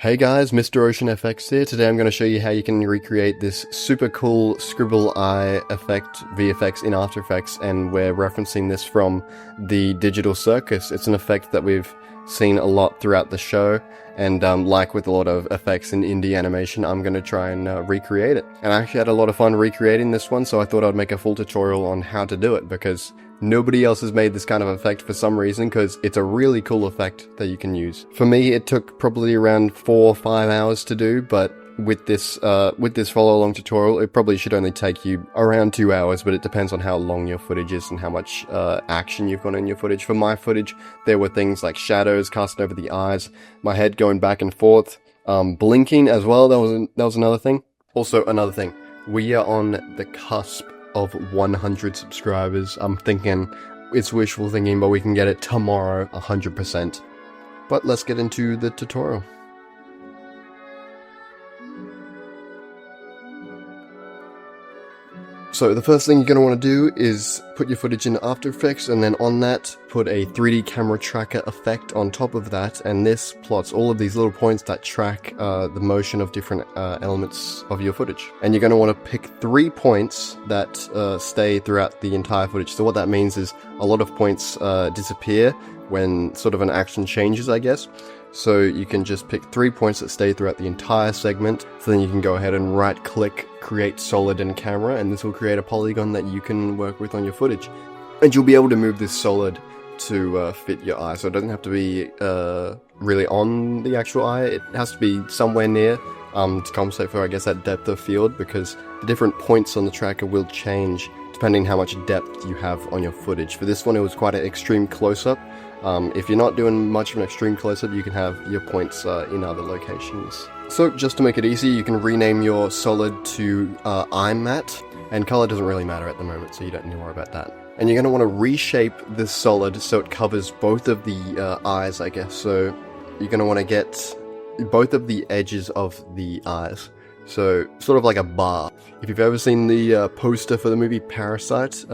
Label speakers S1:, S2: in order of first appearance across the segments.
S1: Hey guys, Mr. Ocean FX here. Today I'm going to show you how you can recreate this super cool Scribble Eye effect, VFX in After Effects, and we're referencing this from the Digital Circus. It's an effect that we've seen a lot throughout the show, and like with a lot of effects in indie animation, I'm going to try and recreate it. And I actually had a lot of fun recreating this one, so I thought I'd make a full tutorial on how to do it, because nobody else has made this kind of effect for some reason, because it's a really cool effect that you can use. For me, it took probably around 4 or 5 hours to do, but with this follow-along tutorial, it probably should only take you around 2 hours, but it depends on how long your footage is and how much action you've got in your footage. For my footage, there were things like shadows cast over the eyes, my head going back and forth, blinking as well. That was another thing. Also, another thing, we are on the cusp of 100 subscribers. I'm thinking it's wishful thinking, but we can get it tomorrow 100%. But let's get into the tutorial. So the first thing you're going to want to do is put your footage in After Effects, and then on that put a 3D camera tracker effect on top of that, and this plots all of these little points that track the motion of different elements of your footage. And you're going to want to pick 3 points that stay throughout the entire footage. So what that means is a lot of points disappear when sort of an action changes, I guess. So you can just pick 3 points that stay throughout the entire segment. So then you can go ahead and right click, create solid in camera, and this will create a polygon that you can work with on your footage. And you'll be able to move this solid to fit your eye. So it doesn't have to be really on the actual eye. It has to be somewhere near to compensate for, I guess, that depth of field, because the different points on the tracker will change depending how much depth you have on your footage. For this one, it was quite an extreme close-up. If you're not doing much of an extreme close-up, you can have your points in other locations. So just to make it easy, you can rename your solid to eye matte, and color doesn't really matter at the moment, so you don't need to worry about that. And you're going to want to reshape this solid so it covers both of the eyes, I guess. So you're going to want to get both of the edges of the eyes. So, sort of like a bar. If you've ever seen the poster for the movie Parasite,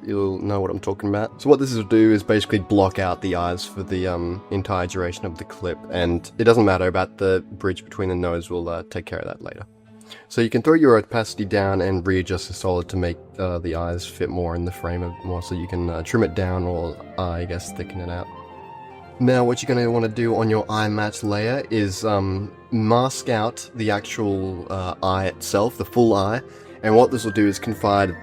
S1: you'll know what I'm talking about. So what this will do is basically block out the eyes for the entire duration of the clip, and it doesn't matter about the bridge between the nose, we'll take care of that later. So you can throw your opacity down and readjust the solid to make the eyes fit more in the frame more, so you can trim it down or, I guess, thicken it out. Now what you're going to want to do on your eye matte layer is mask out the actual eye itself, the full eye, and what this will do is confine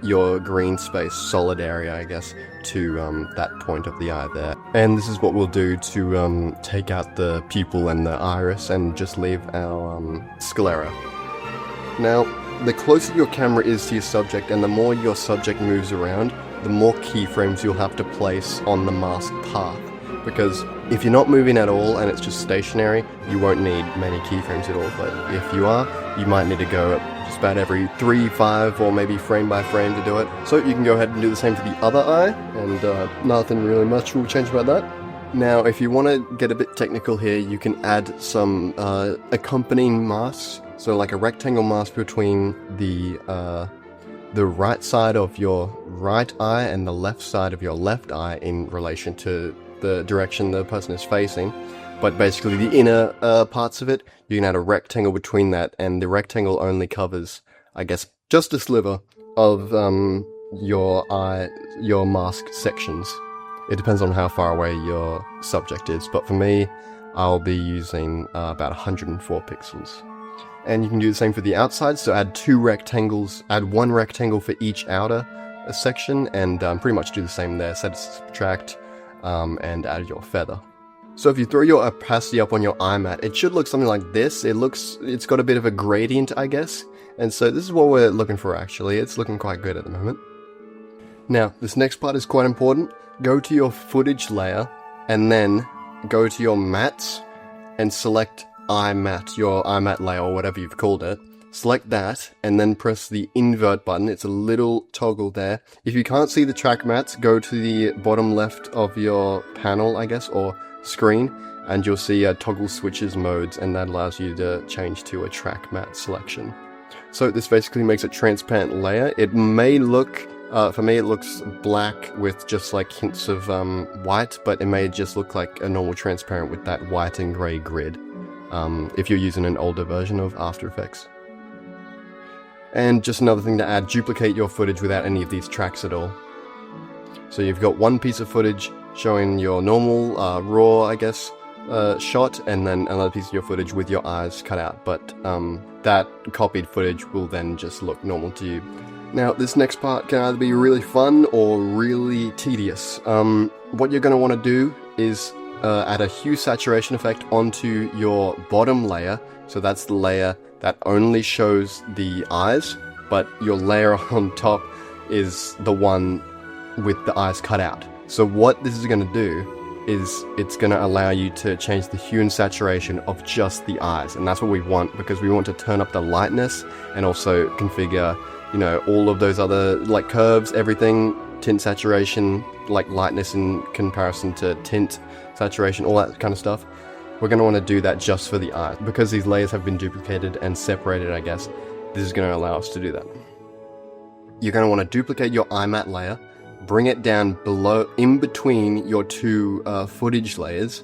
S1: your green space solid area, I guess, to that point of the eye there. And this is what we'll do to take out the pupil and the iris and just leave our sclera. Now, the closer your camera is to your subject and the more your subject moves around, the more keyframes you'll have to place on the mask path. Because if you're not moving at all and it's just stationary, you won't need many keyframes at all. But if you are, you might need to go just about every 3, 5, or maybe frame by frame to do it. So you can go ahead and do the same for the other eye, and nothing really much will change about that. Now, if you want to get a bit technical here, you can add some accompanying masks. So like a rectangle mask between the right side of your right eye and the left side of your left eye in relation to the direction the person is facing, but basically the inner parts of it, you can add a rectangle between that, and the rectangle only covers, I guess, just a sliver of your mask sections. It depends on how far away your subject is, but for me, I'll be using about 104 pixels. And you can do the same for the outside, so add 2 rectangles, add 1 rectangle for each outer section, and pretty much do the same there, set subtract, and add your feather. So if you throw your opacity up on your eye matte, it should look something like this. It's got a bit of a gradient, I guess. And so this is what we're looking for, actually. It's looking quite good at the moment. Now, this next part is quite important. Go to your footage layer, and then go to your mattes, and select eye matte, your eye matte layer, or whatever you've called it. Select that, and then press the invert button. It's a little toggle there. If you can't see the track mattes, go to the bottom left of your panel, I guess, or screen, and you'll see toggle switches modes, and that allows you to change to a track matte selection. So this basically makes a transparent layer. It may look, for me it looks black with just like hints of white, but it may just look like a normal transparent with that white and grey grid. if you're using an older version of After Effects. And just another thing to add, duplicate your footage without any of these tracks at all. So you've got one piece of footage showing your normal, raw, I guess, shot, and then another piece of your footage with your eyes cut out, but that copied footage will then just look normal to you. Now, this next part can either be really fun or really tedious. What you're going to want to do is add a hue saturation effect onto your bottom layer, so that's the layer that only shows the eyes, but your layer on top is the one with the eyes cut out. So what this is going to do is it's going to allow you to change the hue and saturation of just the eyes, and that's what we want, because we want to turn up the lightness and also configure, you know, all of those other like curves, everything, tint saturation, like lightness in comparison to tint saturation, all that kind of stuff. We're going to want to do that just for the eyes, because these layers have been duplicated and separated, I guess. This is going to allow us to do that. You're going to want to duplicate your eye matte layer, bring it down below, in between your two footage layers.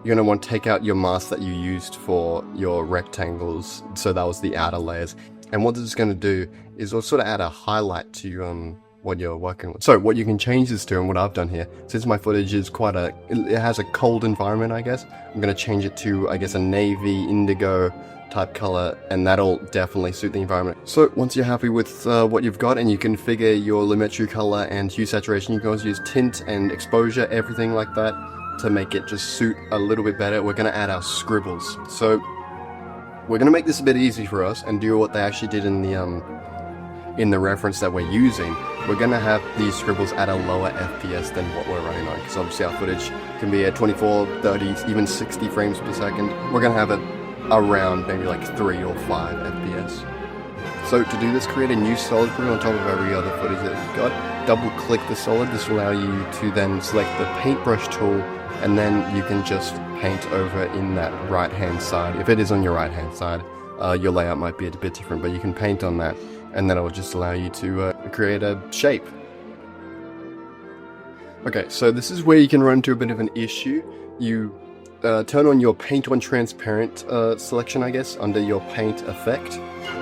S1: You're going to want to take out your mask that you used for your rectangles, so that was the outer layers. And what this is going to do is it'll sort of add a highlight to what you're working with. So what you can change this to, and what I've done here, since my footage is it has a cold environment, I guess, I'm going to change it to, I guess, a navy, indigo type color, and that'll definitely suit the environment. So once you're happy with what you've got and you configure your lumetri color and hue saturation, you can also use tint and exposure, everything like that, to make it just suit a little bit better. We're going to add our scribbles. So we're going to make this a bit easy for us and do what they actually did in the reference that we're using. We're going to have these scribbles at a lower FPS than what we're running on, because obviously our footage can be at 24, 30, even 60 frames per second. We're going to have it around maybe like 3 or 5 FPS. So to do this, create a new solid, put it on top of every other footage that you've got. Double click the solid. This will allow you to then select the paintbrush tool, and then you can just paint over in that right hand side. If it is on your right hand side, your layout might be a bit different, but you can paint on that, and then it will just allow you to create a shape. Okay, so this is where you can run into a bit of an issue. You turn on your paint on transparent selection, I guess, under your paint effect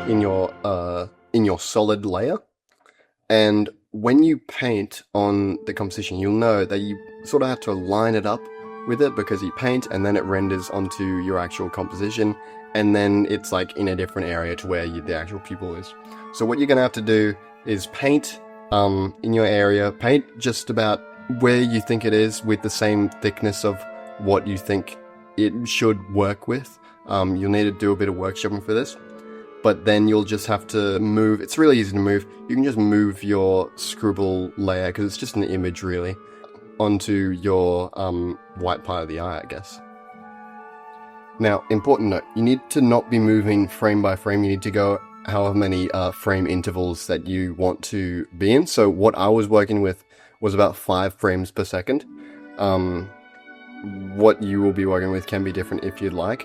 S1: in your solid layer. And when you paint on the composition, you'll know that you sort of have to line it up with it, because you paint and then it renders onto your actual composition, and then it's like in a different area to where the actual pupil is. So what you're going to have to do is paint in your area, paint just about where you think it is with the same thickness of what you think it should work with. You'll need to do a bit of workshopping for this, but then you'll just have to move. It's really easy to move. You can just move your scribble layer, because it's just an image really, onto your white part of the eye, I guess. Now, important note, you need to not be moving frame by frame. You need to go however many frame intervals that you want to be in. So what I was working with was about 5 frames per second. What you will be working with can be different if you'd like.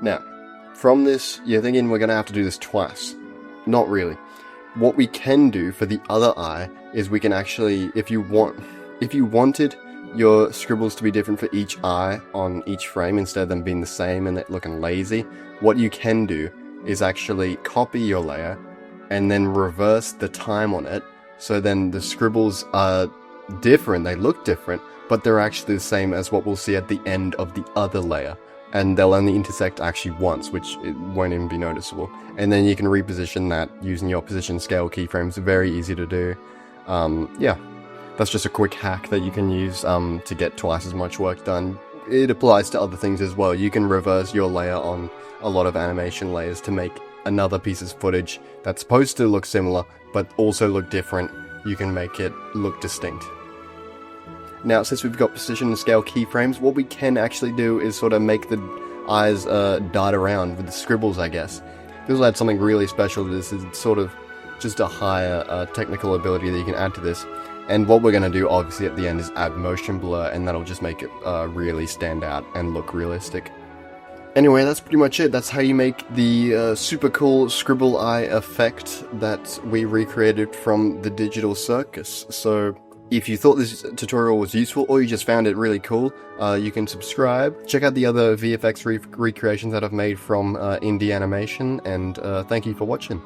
S1: Now, from this, you're thinking we're going to have to do this twice. Not really. What we can do for the other eye is we can actually, if you wanted your scribbles to be different for each eye on each frame instead of them being the same and it looking lazy, what you can do is actually copy your layer and then reverse the time on it, so then the scribbles are different, they look different, but they're actually the same as what we'll see at the end of the other layer, and they'll only intersect actually once, which it won't even be noticeable. And then you can reposition that using your position scale keyframes. Very easy to do. Yeah, that's just a quick hack that you can use to get twice as much work done. It applies to other things as well. You can reverse your layer on a lot of animation layers to make another piece of footage that's supposed to look similar but also look different. You can make it look distinct. Now, since we've got position and scale keyframes, what we can actually do is sort of make the eyes dart around with the scribbles, I guess. This will add something really special to this. It's sort of just a higher technical ability that you can add to this. And what we're going to do, obviously, at the end is add motion blur, and that'll just make it really stand out and look realistic. Anyway, that's pretty much it. That's how you make the super cool Scribble Eye effect that we recreated from the Digital Circus. So, If you thought this tutorial was useful or you just found it really cool, you can subscribe. Check out the other VFX recreations that I've made from indie animation, and thank you for watching.